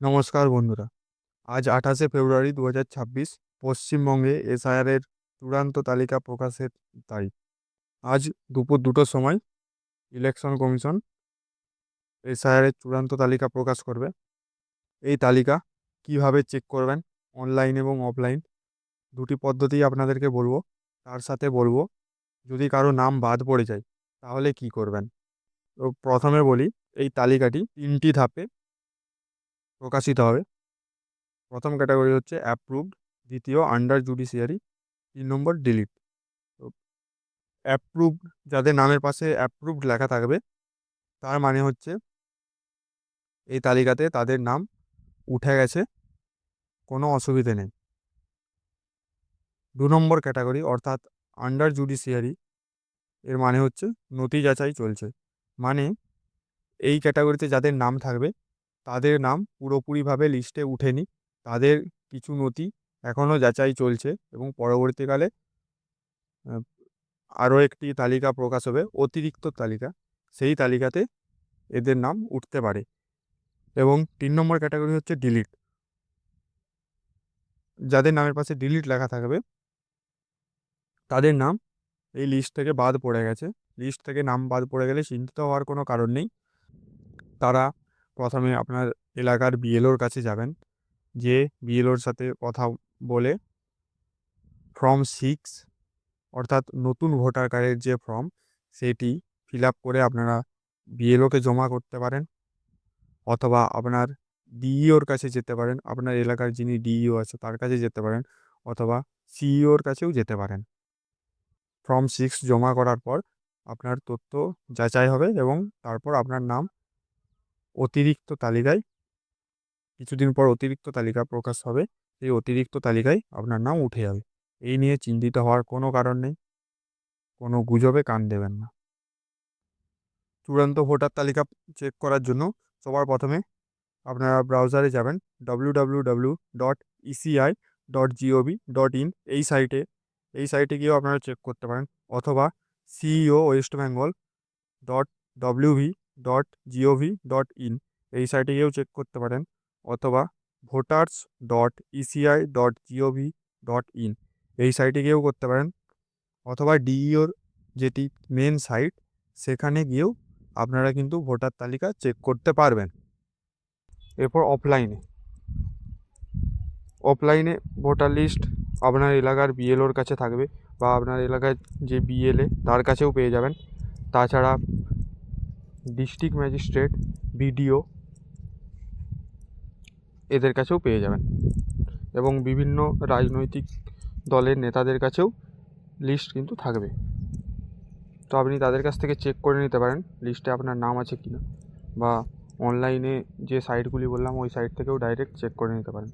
নমস্কার বন্ধুরা। আজ 28শে ফেব্রুয়ারি 2026। পশ্চিমবঙ্গে এসআইআর-এর চূড়ান্ত তালিকা প্রকাশের তারিখ। আজ দুপুর 2টোর সময় ইলেকশন কমিশন এসআইআর-এর চূড়ান্ত তালিকা প্রকাশ করবে। এই তালিকা কিভাবে চেক করবেন, অনলাইন এবং অফলাইন, দুটি পদ্ধতিই আপনাদেরকে বলবো। তার সাথে বলবো, যদি কারো নাম বাদ পড়ে যায় তাহলে কি করবেন। তো প্রথমে বলি, এই তালিকাটি 3টি ধাপে প্রকাশিত হবে। প্রথম ক্যাটাগরি হচ্ছে অ্যাপ্রুভড, দ্বিতীয় আন্ডার জুডিশিয়ারি, 3 নম্বর ডিলিট। তো অ্যাপ্রুভড, যাদের নামের পাশে অ্যাপ্রুভড লেখা থাকবে তার মানে হচ্ছে এই তালিকাতে তাদের নাম উঠে গেছে, কোনো অসুবিধে নেই। 2 নম্বর ক্যাটাগরি অর্থাৎ আন্ডার জুডিশিয়ারি, এর মানে হচ্ছে নথি যাচাই চলছে। মানে এই ক্যাটাগরিতে যাদের নাম থাকবে তাদের নাম পুরোপুরিভাবে লিস্টে উঠেনি, তাদের কিছু নথি এখনও যাচাই চলছে এবং পরবর্তীকালে আরও একটি তালিকা প্রকাশ হবে, অতিরিক্ত তালিকা, সেই তালিকাতে এদের নাম উঠতে পারে। এবং 3 নম্বর ক্যাটাগরি হচ্ছে ডিলিট, যাদের নামের পাশে ডিলিট লেখা থাকবে তাদের নাম এই লিস্ট থেকে বাদ পড়ে গেছে। লিস্ট থেকে নাম বাদ পড়ে গেলে চিন্তিত হওয়ার কোনো কারণ নেই। তারা প্রথমে আপনার এলাকার বিএলওর কাছে যাবেন, যে বিএলওর সাথে কথা বলে ফর্ম 6 অর্থাৎ নতুন ভোটার কার্ডের যে ফর্ম, সেটি ফিল আপ করে আপনারা বিএলওকে জমা করতে পারেন, অথবা আপনার ডিইওর কাছে যেতে পারেন, আপনার এলাকার যিনি ডিইও আছে তার কাছে যেতে পারেন, অথবা সিইওর কাছেও যেতে পারেন। ফর্ম 6 জমা করার পর আপনার তথ্য যাচাই হবে এবং তারপর আপনার নাম অতিরিক্ত তালিকায়, কিছুদিন পর অতিরিক্ত তালিকা প্রকাশ হবে, সেই অতিরিক্ত তালিকায় আপনার নাম উঠে যাবে। এই নিয়ে চিন্তিত হওয়ার কোনো কারণ নেই, কোনো গুজবে কান দেবেন না। চূড়ান্ত ভোটার তালিকা চেক করার জন্য সবার প্রথমে আপনারা ব্রাউজারে যাবেন www.eci.gov.in, এই সাইটে গিয়েও আপনারা চেক করতে পারেন, অথবা ceo westbengal.wv.gov.in, এই সাইটে গিয়েও চেক করতে পারেন, অথবা voters.eci.gov.in, এই সাইটে গিয়েও করতে পারেন, অথবা ডিইওর যেটি মেন সাইট সেখানে গিয়েও আপনারা কিন্তু ভোটার তালিকা চেক করতে পারবেন। এরপর অফলাইনে ভোটার লিস্ট আপনার এলাকার বিএলওর কাছে থাকবে, বা আপনার এলাকার যে বিএলএ তার কাছেও পেয়ে যাবেন। তাছাড়া ডিস্ট্রিক্ট ম্যাজিস্ট্রেট, বিডিও, এদের কাছেও পেয়ে যাবেন, এবং বিভিন্ন রাজনৈতিক দলের নেতাদের কাছেও লিস্ট কিন্তু থাকবে। তো আপনি তাদের কাছ থেকে চেক করে নিতে পারেন লিস্টে আপনার নাম আছে কিনা, বা অনলাইনে যে সাইটগুলি বললাম ওই সাইট থেকেও ডাইরেক্ট চেক করে নিতে পারেন।